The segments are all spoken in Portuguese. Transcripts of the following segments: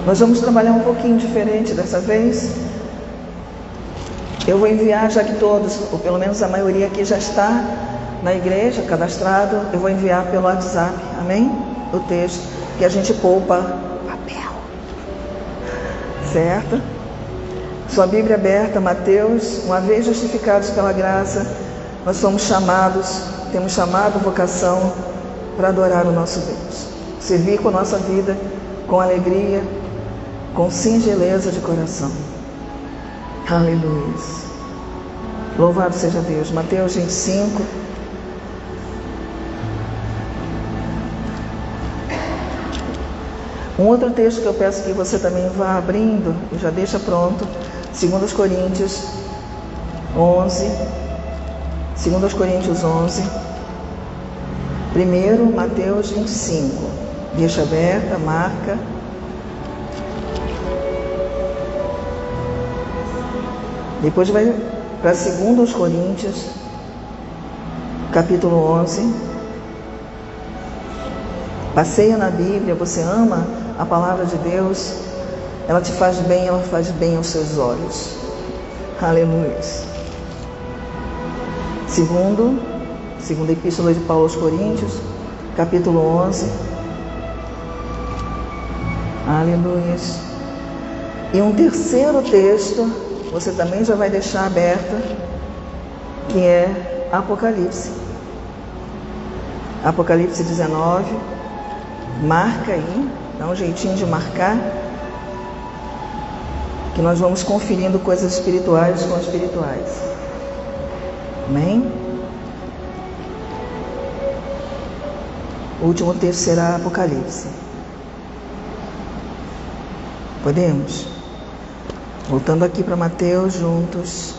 Nós vamos trabalhar um pouquinho diferente dessa vez. Eu vou enviar, já que todos, ou pelo menos a maioria aqui já está na igreja, cadastrado, eu vou enviar pelo WhatsApp, amém? O texto, que a gente poupa papel, certo? Sua Bíblia aberta, Mateus, uma vez justificados pela graça, nós somos chamados, temos chamado, vocação para adorar o nosso Deus. Servir com a nossa vida, com alegria, com singeleza de coração. Aleluia. Louvado seja Deus. Mateus 25. Um outro texto que eu peço que você também vá abrindo, e já deixa pronto, 2 Coríntios 11. 2 Coríntios 11. Primeiro, Mateus 25. Deixa aberta, marca. Depois vai para 2 Coríntios, capítulo 11. Passeia na Bíblia, você ama a palavra de Deus, ela te faz bem, ela faz bem aos seus olhos. Aleluia. Segunda Epístola de Paulo aos Coríntios, capítulo 11. Aleluia. E um terceiro texto, você também já vai deixar aberta, que é Apocalipse. Apocalipse 19. Marca aí, dá um jeitinho de marcar, que nós vamos conferindo coisas espirituais com espirituais. Amém? O último texto será Apocalipse. Podemos? Voltando aqui para Mateus juntos.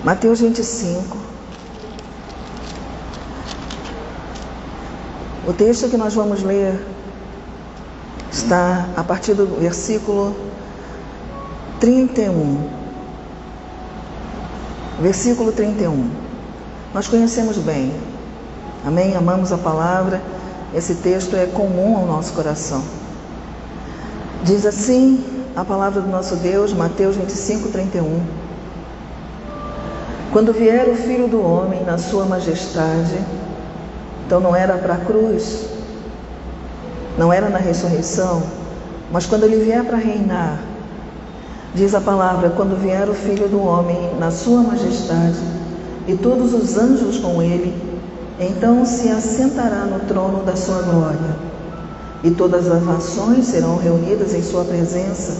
Mateus 25. O texto que nós vamos ler está a partir do versículo 31. Versículo 31. Nós conhecemos bem. Amém? Amamos a palavra. Esse texto é comum ao nosso coração. Diz assim a palavra do nosso Deus, Mateus 25, 31. Quando vier o Filho do Homem na sua majestade, então não era para a cruz, não era na ressurreição, mas quando ele vier para reinar, diz a palavra, quando vier o Filho do Homem na sua majestade e todos os anjos com ele, então se assentará no trono da sua glória. E todas as nações serão reunidas em sua presença,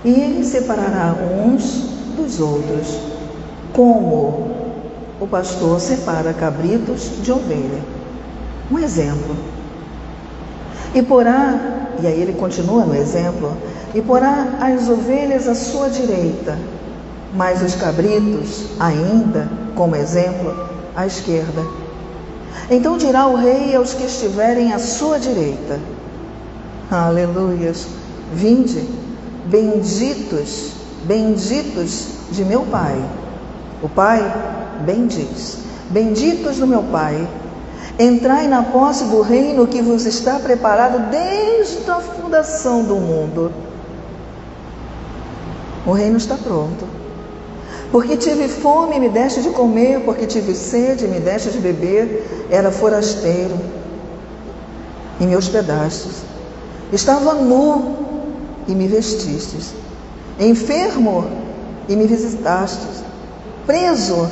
e ele separará uns dos outros, como o pastor separa cabritos de ovelha. Um exemplo. E porá, e aí ele continua no exemplo, e porá as ovelhas à sua direita, mas os cabritos, ainda, como exemplo, à esquerda. Então dirá o rei aos que estiverem à sua direita, aleluias, vinde, benditos, benditos de meu Pai. O Pai bendiz, benditos do meu Pai, entrai na posse do reino que vos está preparado desde a fundação do mundo. O reino está pronto. Porque tive fome, me deste de comer, porque tive sede, me deste de beber, era forasteiro e me hospedastes. Estava nu e me vestistes, enfermo e me visitastes, preso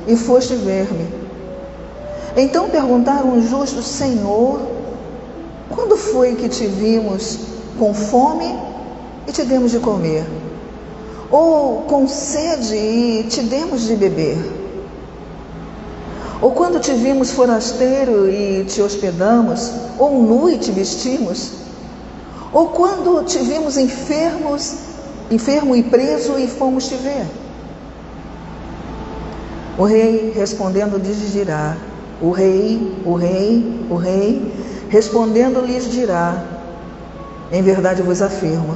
e foste ver-me. Então perguntaram os justos, Senhor, quando foi que te vimos com fome e te demos de comer? Ou com sede e te demos de beber? Ou quando te vimos forasteiro e te hospedamos? Ou nu e te vestimos? Ou quando te vimos enfermo e preso e fomos te ver? O rei respondendo lhes dirá, o rei, respondendo lhes dirá, em verdade vos afirmo,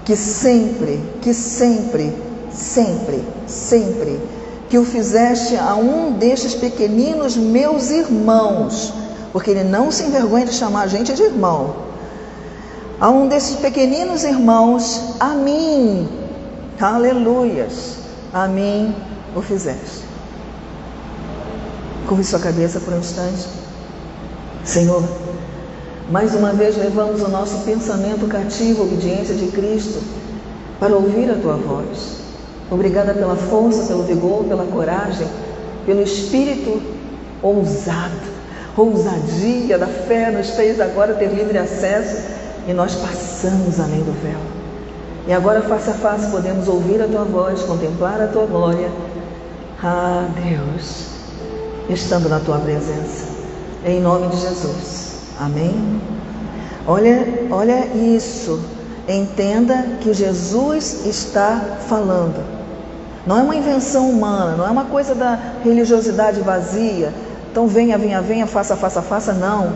que sempre que o fizeste a um destes pequeninos meus irmãos, porque ele não se envergonha de chamar a gente de irmão, a um desses pequeninos irmãos, a mim, aleluias, a mim o fizeste. Curve sua cabeça por um instante. Senhor, mais uma vez levamos o nosso pensamento cativo à obediência de Cristo para ouvir a Tua voz. Obrigada pela força, pelo vigor, pela coragem, pelo espírito ousado, ousadia da fé nos fez agora ter livre acesso e nós passamos além do véu. E agora face a face podemos ouvir a Tua voz, contemplar a Tua glória. Ah, Deus, estando na Tua presença, em nome de Jesus. Amém? Olha isso. Entenda que Jesus está falando. Não é uma invenção humana, não é uma coisa da religiosidade vazia. Então venha, faça, não.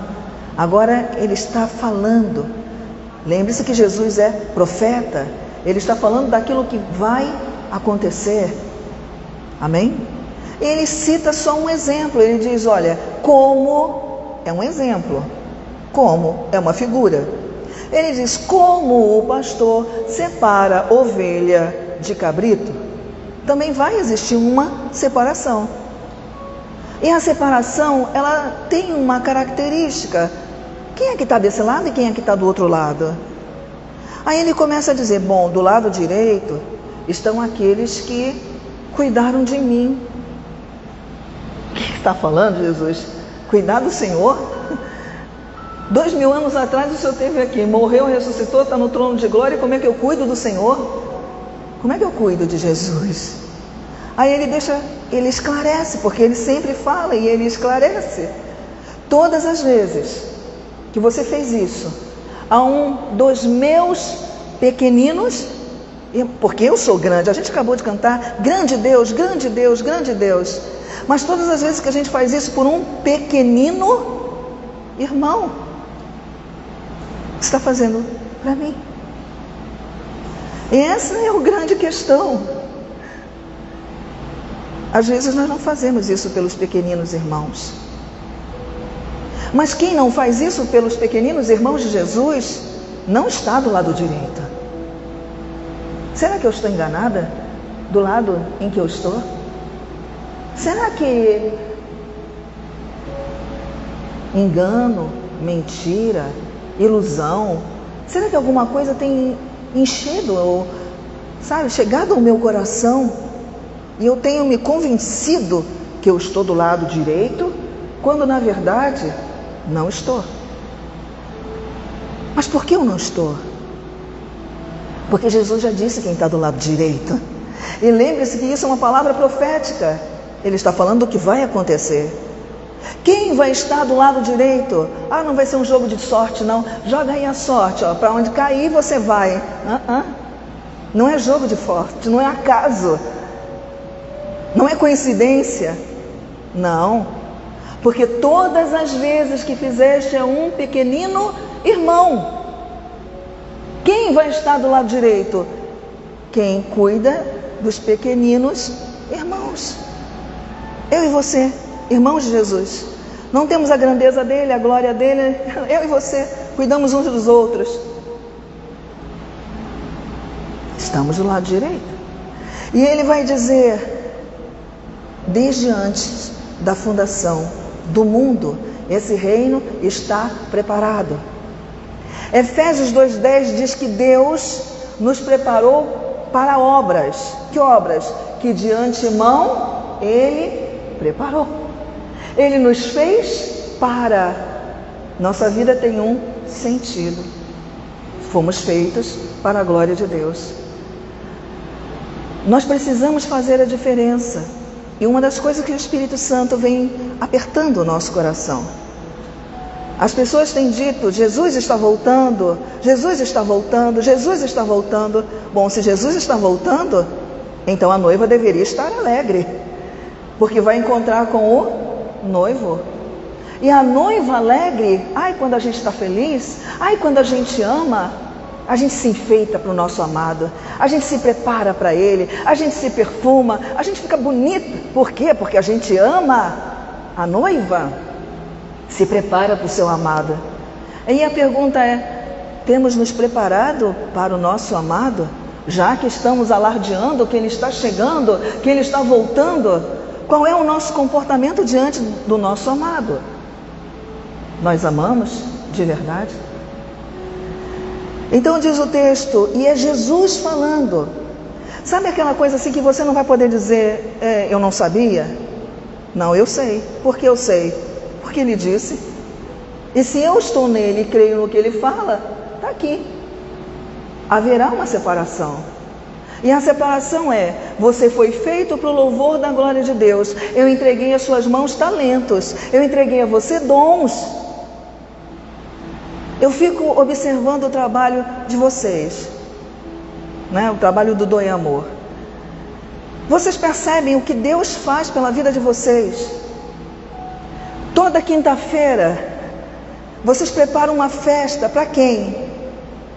Agora Ele está falando. Lembre-se que Jesus é profeta. Ele está falando daquilo que vai acontecer. Amém? Ele cita só um exemplo. Ele diz, olha, como é um exemplo. Como é uma figura. Ele diz, como o pastor separa ovelha de cabrito, também vai existir uma separação. E a separação, ela tem uma característica. Quem é que está desse lado e quem é que está do outro lado? Aí ele começa a dizer, bom, do lado direito estão aqueles que cuidaram de mim. O que está falando, Jesus? Cuidar do Senhor? 2000 anos atrás o Senhor esteve aqui, morreu, ressuscitou, está no trono de glória. Como é que eu cuido do Senhor? Como é que eu cuido de Jesus? Aí ele esclarece, porque ele sempre fala e ele esclarece. Todas as vezes que você fez isso a um dos meus pequeninos, porque eu sou grande, a gente acabou de cantar, grande Deus, grande Deus, grande Deus. Mas todas as vezes que a gente faz isso por um pequenino irmão, está fazendo para mim. Essa é a grande questão. Às vezes nós não fazemos isso pelos pequeninos irmãos. Mas quem não faz isso pelos pequeninos irmãos de Jesus, não está do lado direito. Será que eu estou enganada do lado em que eu estou? Será que engano, mentira, ilusão, será que alguma coisa tem enchido ou, chegado ao meu coração e eu tenho me convencido que eu estou do lado direito, quando na verdade não estou? Mas por que eu não estou? Porque Jesus já disse quem está do lado direito. E lembre-se que isso é uma palavra profética. Ele está falando do que vai acontecer. Quem vai estar do lado direito? Não vai ser um jogo de sorte, não. Joga aí a sorte, para onde cair você vai. Não é jogo de sorte, não é acaso. Não é coincidência. Não. Porque todas as vezes que fizeste a um pequenino irmão, quem vai estar do lado direito? Quem cuida dos pequeninos irmãos. Eu e você, irmãos de Jesus. Não temos a grandeza dele, a glória dele. Eu e você cuidamos uns dos outros. Estamos do lado direito. E ele vai dizer, desde antes da fundação do mundo, esse reino está preparado. Efésios 2:10 diz que Deus nos preparou para obras. Que obras? Que de antemão Ele preparou. Ele nos fez para. Nossa vida tem um sentido. Fomos feitos para a glória de Deus. Nós precisamos fazer a diferença. E uma das coisas que o Espírito Santo vem apertando o nosso coração. As pessoas têm dito, Jesus está voltando, Jesus está voltando, Jesus está voltando. Bom, se Jesus está voltando, então a noiva deveria estar alegre, porque vai encontrar com o noivo. E a noiva alegre, quando a gente está feliz, quando a gente ama, a gente se enfeita para o nosso amado, a gente se prepara para ele, a gente se perfuma, a gente fica bonito. Por quê? Porque a gente ama a noiva, se prepara para o seu amado. E a pergunta é, temos nos preparado para o nosso amado? Já que estamos alardeando que Ele está chegando, que Ele está voltando, qual é o nosso comportamento diante do nosso amado? Nós amamos de verdade? Então diz o texto, e é Jesus falando. Sabe aquela coisa assim que você não vai poder dizer, eu não sabia? Não, eu sei. Por que eu sei? Porque Ele disse. E se eu estou nele e creio no que Ele fala, está aqui. Haverá uma separação. E a separação é, você foi feito para o louvor da glória de Deus. Eu entreguei às suas mãos talentos. Eu entreguei a você dons. Eu fico observando o trabalho de vocês, né? O trabalho do Doe Amor. Vocês percebem o que Deus faz pela vida de vocês? Toda quinta-feira, vocês preparam uma festa para quem?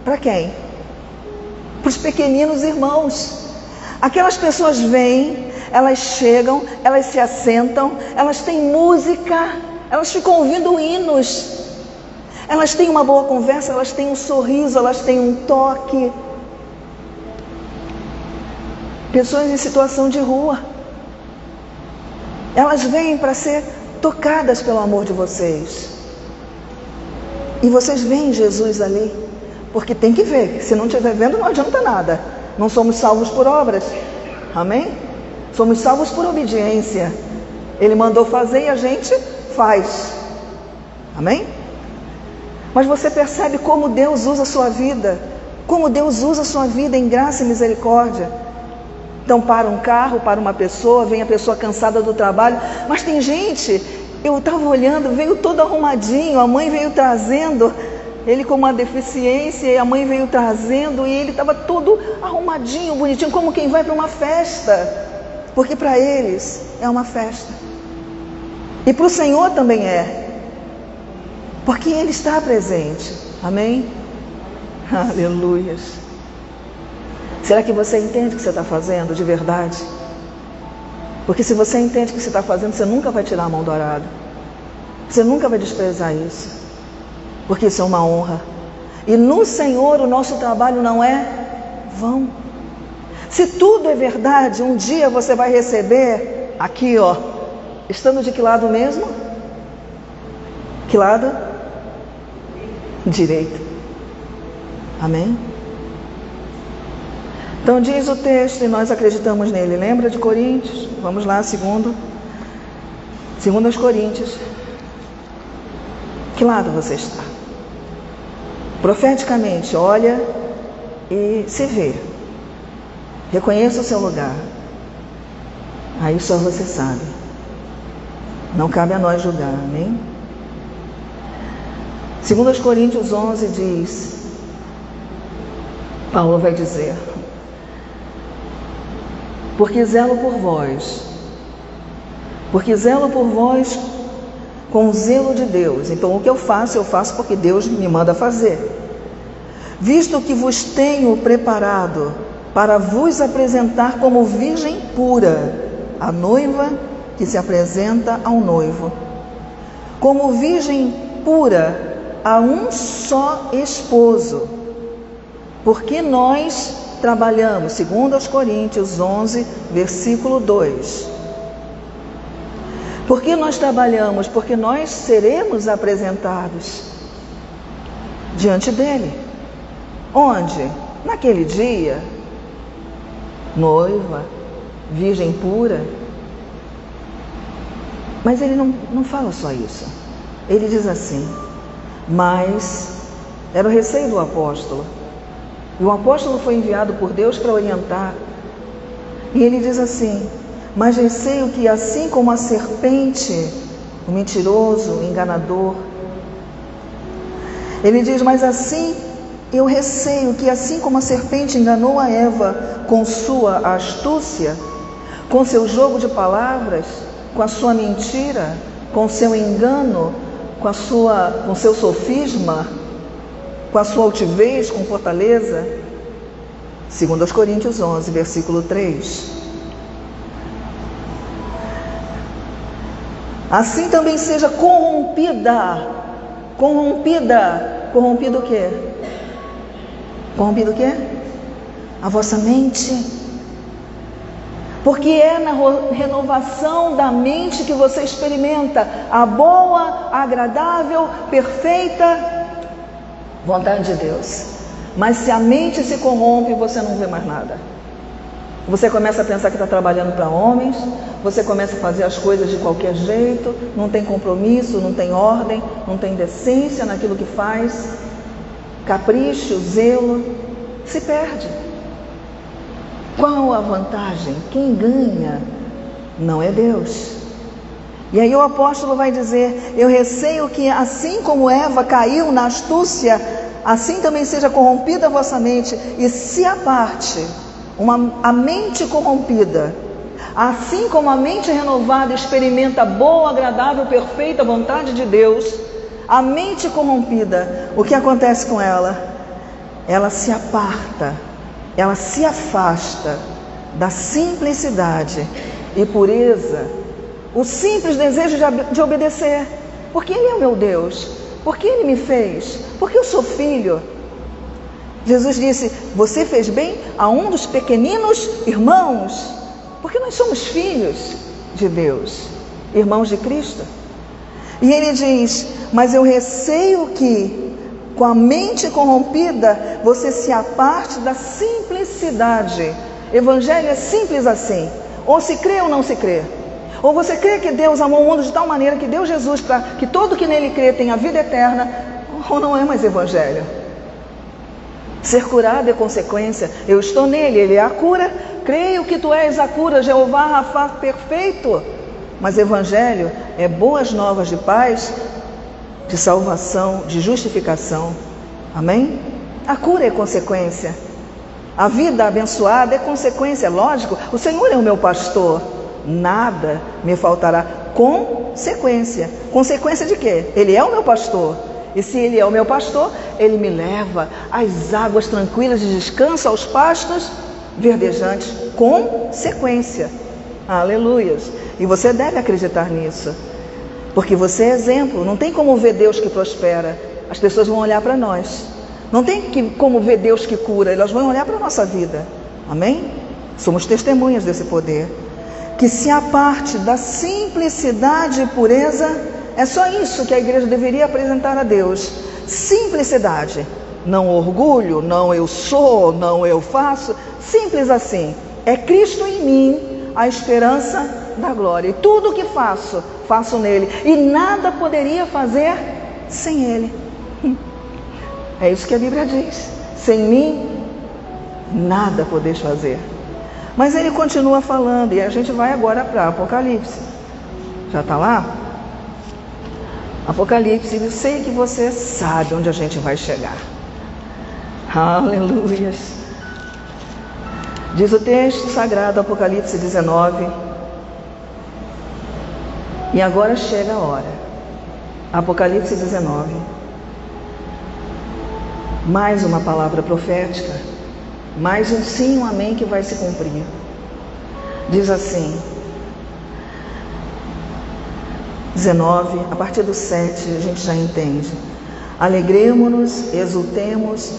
Para quem? Para os pequeninos irmãos. Aquelas pessoas vêm, elas chegam, elas se assentam, elas têm música, elas ficam ouvindo hinos. Elas têm uma boa conversa, elas têm um sorriso, elas têm um toque. Pessoas em situação de rua. Elas vêm para ser tocadas pelo amor de vocês. E vocês veem Jesus ali. Porque tem que ver. Se não estiver vendo, não adianta nada. Não somos salvos por obras. Amém? Somos salvos por obediência. Ele mandou fazer e a gente faz. Amém? Mas você percebe como Deus usa a sua vida, como Deus usa a sua vida em graça e misericórdia. Então para um carro, para uma pessoa, vem a pessoa cansada do trabalho, mas tem gente, eu estava olhando, veio todo arrumadinho, a mãe veio trazendo, ele com uma deficiência, e a mãe veio trazendo, e ele estava todo arrumadinho, bonitinho, como quem vai para uma festa, porque para eles é uma festa, e para o Senhor também é. Porque Ele está presente. Amém? Aleluias. Será que você entende o que você está fazendo de verdade? Porque se você entende o que você está fazendo, você nunca vai tirar a mão do arado. Você nunca vai desprezar isso. Porque isso é uma honra. E no Senhor o nosso trabalho não é vão. Se tudo é verdade, um dia você vai receber aqui, ó. Estando de que lado mesmo? Que lado? Direito. Amém? Então diz o texto e nós acreditamos nele. Lembra de Coríntios? Vamos lá, segundo aos Coríntios. Que lado você está? Profeticamente, olha e se vê. Reconheça o seu lugar. Aí só você sabe. Não cabe a nós julgar, amém? 2 Coríntios 11 diz, Paulo vai dizer, porque zelo por vós com o zelo de Deus. Então o que eu faço porque Deus me manda fazer. Visto que vos tenho preparado para vos apresentar como virgem pura, a noiva que se apresenta ao noivo. Como virgem pura, a um só esposo, porque nós trabalhamos, segundo aos Coríntios 11, versículo 2. Por que nós trabalhamos? Porque nós seremos apresentados diante dele. Onde? Naquele dia, noiva, virgem pura. Mas ele não fala só isso. Ele diz assim, mas era o receio do apóstolo. E o apóstolo foi enviado por Deus para orientar. E ele diz assim, mas receio que assim como a serpente, o mentiroso, o enganador, ele diz, mas assim eu receio que assim como a serpente enganou a Eva com sua astúcia, com seu jogo de palavras, com a sua mentira, com seu engano, com seu sofisma, com a sua altivez, com fortaleza, segundo aos Coríntios 11, versículo 3. Assim também seja corrompida. Corrompido o quê? Corrompida o quê? A vossa mente. Porque é na renovação da mente que você experimenta a boa, agradável, perfeita vontade de Deus. Mas se a mente se corrompe, você não vê mais nada. Você começa a pensar que está trabalhando para homens, você começa a fazer as coisas de qualquer jeito, não tem compromisso, não tem ordem, não tem decência naquilo que faz, capricho, zelo, se perde. Qual a vantagem? Quem ganha não é Deus. E aí o apóstolo vai dizer: eu receio que assim como Eva caiu na astúcia, assim também seja corrompida a vossa mente, e se aparte a mente corrompida, assim como a mente renovada experimenta a boa, agradável, perfeita vontade de Deus, a mente corrompida, o que acontece com ela? Ela se aparta, ela se afasta da simplicidade e pureza, o simples desejo de obedecer, porque Ele é o meu Deus, porque Ele me fez, porque eu sou filho. Jesus disse: você fez bem a um dos pequeninos irmãos, porque nós somos filhos de Deus, irmãos de Cristo. E Ele diz: mas eu receio que com a mente corrompida você se aparte da simplicidade. Evangelho é simples assim: ou se crê ou não se crê. Ou você crê que Deus amou o mundo de tal maneira que deu Jesus para que todo que nele crê tenha vida eterna, ou não é mais evangelho. Ser curado é consequência. Eu estou nele, ele é a cura. Creio que tu és a cura, Jeová Rafá perfeito. Mas evangelho é boas novas de paz, de salvação, de justificação. Amém? A cura é consequência. A vida abençoada é consequência, lógico. O Senhor é o meu pastor, nada me faltará. Consequência. Consequência de quê? Ele é o meu pastor. E se Ele é o meu pastor, Ele me leva às águas tranquilas de descanso, aos pastos verdejantes. Consequência. Aleluias. E você deve acreditar nisso, porque você é exemplo. Não tem como ver Deus que prospera. As pessoas vão olhar para nós. Não tem como ver Deus que cura. Elas vão olhar para a nossa vida. Amém? Somos testemunhas desse poder. Que se aparte da simplicidade e pureza. É só isso que a igreja deveria apresentar a Deus. Simplicidade. Não orgulho, não eu sou, não eu faço. Simples assim. É Cristo em mim, a esperança da glória. E tudo o que faço, faço nele. E nada poderia fazer sem ele. É isso que a Bíblia diz. Sem mim, nada podeis fazer. Mas ele continua falando, e a gente vai agora para Apocalipse. Já está lá? Apocalipse, eu sei que você sabe onde a gente vai chegar. Aleluias. Diz o texto sagrado, Apocalipse 19. E agora chega a hora. Apocalipse 19. Mais uma palavra profética. Mais um sim, um amém que vai se cumprir. Diz assim, 19, a partir do 7 a gente já entende. Alegremo-nos, exultemos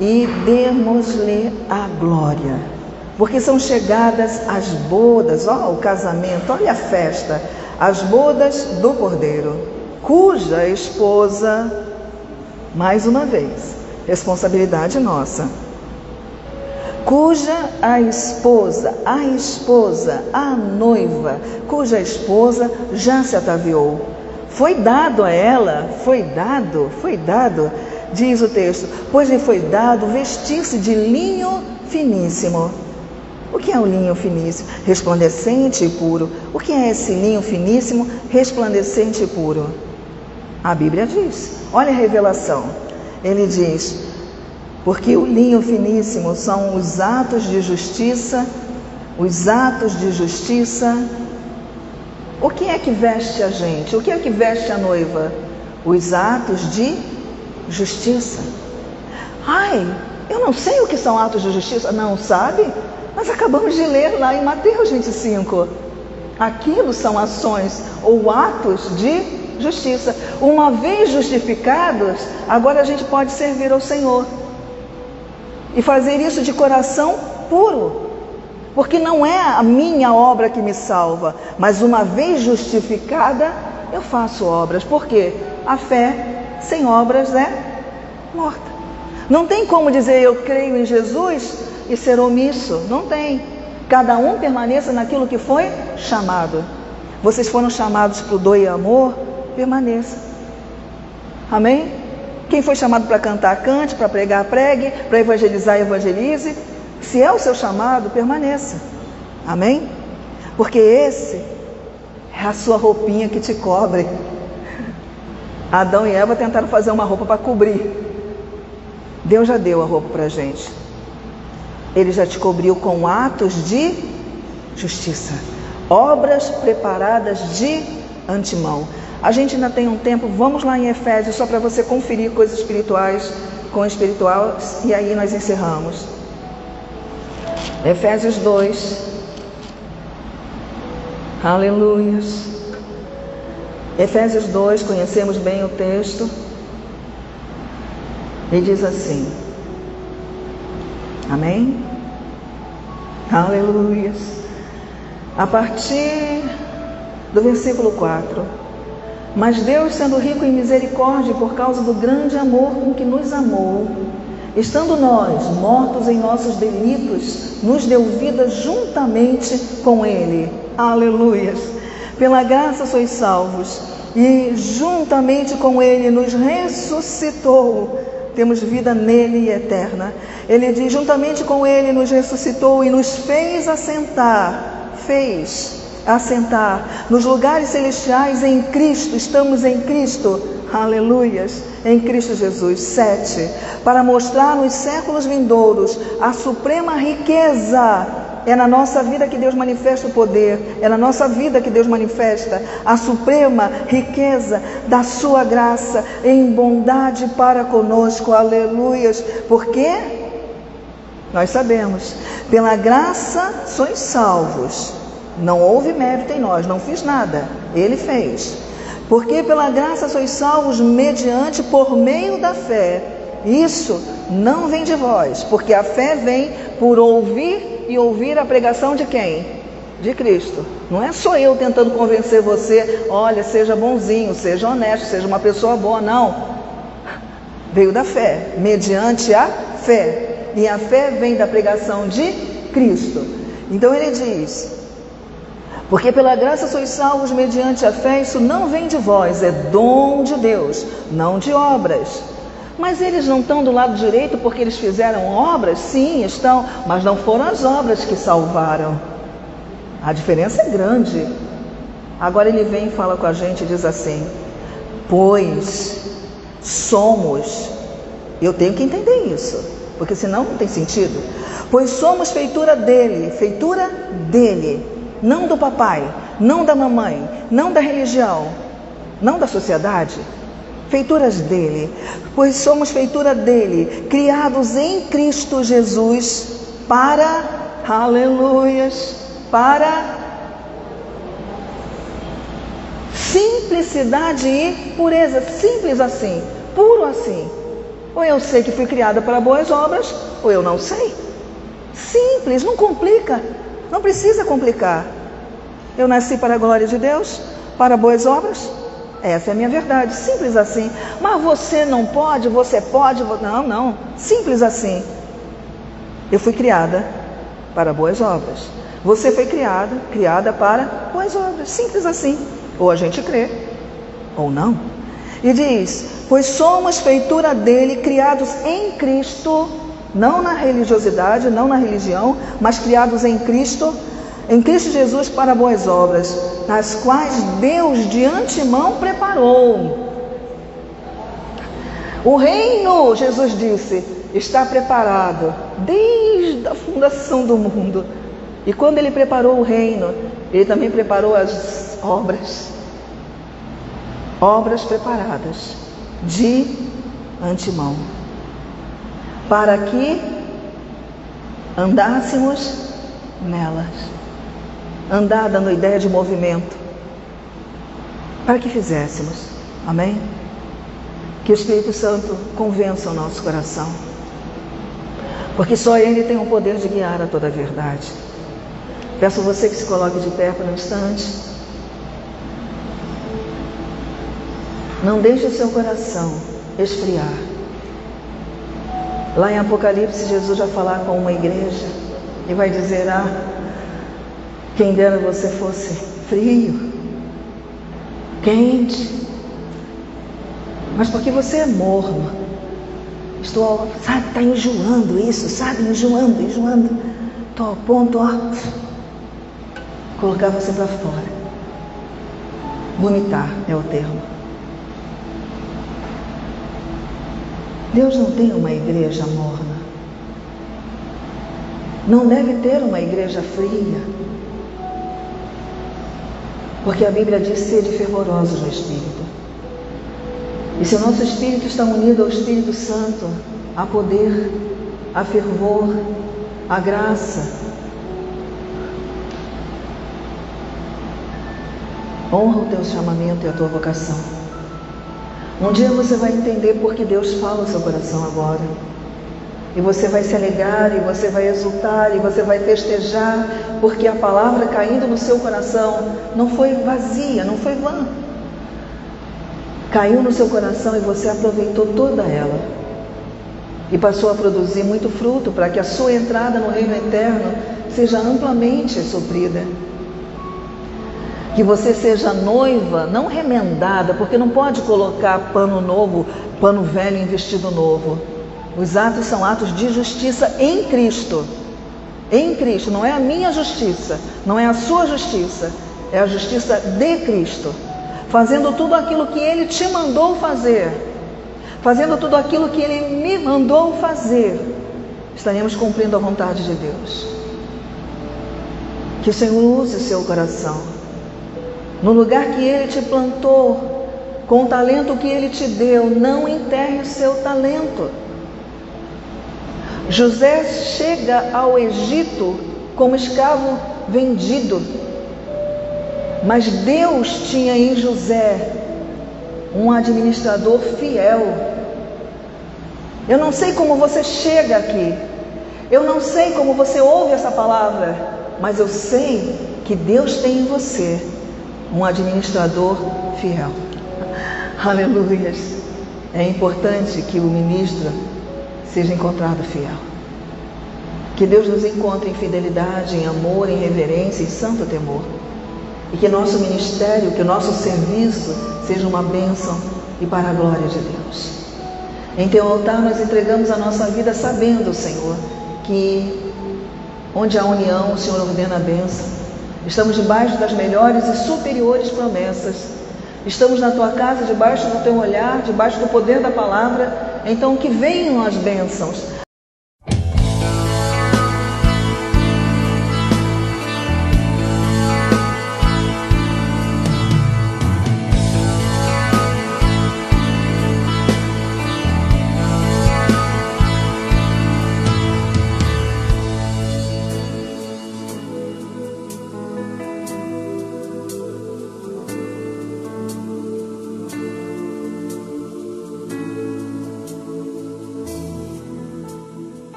e demos-lhe a glória, porque são chegadas as bodas, ó, o casamento, olha a festa, as bodas do Cordeiro, cuja esposa, mais uma vez, responsabilidade nossa, cuja a esposa, a noiva, cuja esposa já se ataviou. Foi dado a ela, foi dado, diz o texto, pois lhe foi dado vestir-se de linho finíssimo. O que é o linho finíssimo? Resplandecente e puro. O que é esse linho finíssimo, resplandecente e puro? A Bíblia diz, olha a revelação. Ele diz, porque o linho finíssimo são os atos de justiça, O que é que veste a gente? O que é que veste a noiva? Os atos de justiça. Ai, eu não sei o que são atos de justiça. Não sabe? Nós acabamos de ler lá em Mateus 25. Aquilo são ações ou atos de justiça. Uma vez justificados, agora a gente pode servir ao Senhor. e fazer isso de coração puro, porque não é a minha obra que me salva, mas uma vez justificada, eu faço obras. Por quê? A fé sem obras é morta. Não tem como dizer eu creio em Jesus e ser omisso, não tem. Cada um permaneça naquilo que foi chamado. Vocês foram chamados para o doe amor, permaneça. Amém? Quem foi chamado para cantar, cante, para pregar, pregue, para evangelizar, evangelize. Se é o seu chamado, permaneça. Amém? Porque esse é a sua roupinha que te cobre. Adão e Eva tentaram fazer uma roupa para cobrir. Deus já deu a roupa para a gente. Ele já te cobriu com atos de justiça. Obras preparadas de antemão. A gente ainda tem um tempo, vamos lá em Efésios, só para você conferir coisas espirituais com espiritual, e aí nós encerramos. Efésios 2. Aleluias. Efésios 2, conhecemos bem o texto. E diz assim. Amém? Aleluias. A partir do versículo 4. Mas Deus, sendo rico em misericórdia, por causa do grande amor com que nos amou, estando nós mortos em nossos delitos, nos deu vida juntamente com Ele. Aleluias! Pela graça sois salvos, e juntamente com Ele nos ressuscitou. Temos vida nele eterna. Ele diz, juntamente com Ele nos ressuscitou e nos fez assentar. Nos lugares celestiais em Cristo. Estamos em Cristo. Aleluias. Em Cristo Jesus. 7. Para mostrar nos séculos vindouros a suprema riqueza. É na nossa vida que Deus manifesta o poder. É na nossa vida que Deus manifesta a suprema riqueza da sua graça em bondade para conosco. Aleluias. Porque nós sabemos, pela graça sois salvos. Não houve mérito em nós, não fiz nada, Ele fez. Porque pela graça sois salvos mediante, por meio da fé. Isso não vem de vós, porque a fé vem por ouvir e ouvir a pregação de quem? De Cristo. Não é só eu tentando convencer você, olha, seja bonzinho, seja honesto, seja uma pessoa boa, não. Veio da fé, mediante a fé. E a fé vem da pregação de Cristo. Então ele diz... Porque pela graça sois salvos mediante a fé, isso não vem de vós, é dom de Deus, não de obras. Mas eles não estão do lado direito porque eles fizeram obras? Sim, estão, mas não foram as obras que salvaram. A diferença é grande. Agora ele vem e fala com a gente e diz assim, pois somos, eu tenho que entender isso, porque senão não tem sentido. Pois somos feitura dele, não do papai, não da mamãe, não da religião, não da sociedade, feituras dele, pois somos feitura dele, criados em Cristo Jesus para, aleluias, para simplicidade e pureza, simples assim, puro assim. Ou eu sei que fui criada para boas obras, ou eu não sei. Simples, não complica. Não precisa complicar. Eu nasci para a glória de Deus, para boas obras. Essa é a minha verdade, simples assim. Mas você não pode, você pode. Não, simples assim. Eu fui criada para boas obras. Você foi criada para boas obras, simples assim. Ou a gente crê, ou não. E diz, pois somos feitura dele, criados em Cristo, não na religiosidade, não na religião, mas criados em Cristo Jesus para boas obras, nas quais Deus de antemão preparou. O reino, Jesus disse, está preparado desde a fundação do mundo. E quando Ele preparou o reino, Ele também preparou as obras. Obras preparadas de antemão, para que andássemos nelas. Andar dando ideia de movimento, para que fizéssemos. Amém? Que o Espírito Santo convença o nosso coração. porque só Ele tem o poder de guiar a toda a verdade. Peço a você que se coloque de pé por um instante. Não deixe o seu coração esfriar. Lá em Apocalipse, Jesus vai falar com uma igreja e vai dizer: quem dera você fosse frio, quente, mas porque você é morno. Está enjoando isso, sabe? Enjoando. Estou ao ponto, colocar você para fora. Vomitar é o termo. Deus não tem uma igreja morna. Não deve ter uma igreja fria. Porque a Bíblia diz: sede fervorosos no Espírito. E se o nosso Espírito está unido ao Espírito Santo, há poder, há fervor, há graça. Honra o teu chamamento e a tua vocação. Um dia você vai entender porque Deus fala no seu coração agora. E você vai se alegrar, e você vai exultar, e você vai festejar, porque a palavra caindo no seu coração não foi vazia, não foi vã. Caiu no seu coração e você aproveitou toda ela. E passou a produzir muito fruto para que a sua entrada no reino eterno seja amplamente suprida. Que você seja noiva, não remendada, porque não pode colocar pano novo, pano velho em vestido novo. Os atos são atos de justiça em Cristo. Em Cristo, não é a minha justiça, não é a sua justiça, é a justiça de Cristo. Fazendo tudo aquilo que Ele te mandou fazer, fazendo tudo aquilo que Ele me mandou fazer, estaremos cumprindo a vontade de Deus. Que o Senhor use o seu coração, no lugar que Ele te plantou, com o talento que Ele te deu. Não enterre o seu talento. José chega ao Egito como escravo vendido, mas Deus tinha em José um administrador fiel. Eu não sei como você chega aqui, eu não sei como você ouve essa palavra, mas eu sei que Deus tem em você um administrador fiel. Aleluia! É importante que o ministro seja encontrado fiel. Que Deus nos encontre em fidelidade, em amor, em reverência e santo temor. E que nosso ministério, que o nosso serviço seja uma bênção e para a glória de Deus. Em teu altar nós entregamos a nossa vida sabendo, Senhor, que onde há união o Senhor ordena a bênção. Estamos debaixo das melhores e superiores promessas. Estamos na tua casa, debaixo do teu olhar, debaixo do poder da palavra. Então que venham as bênçãos,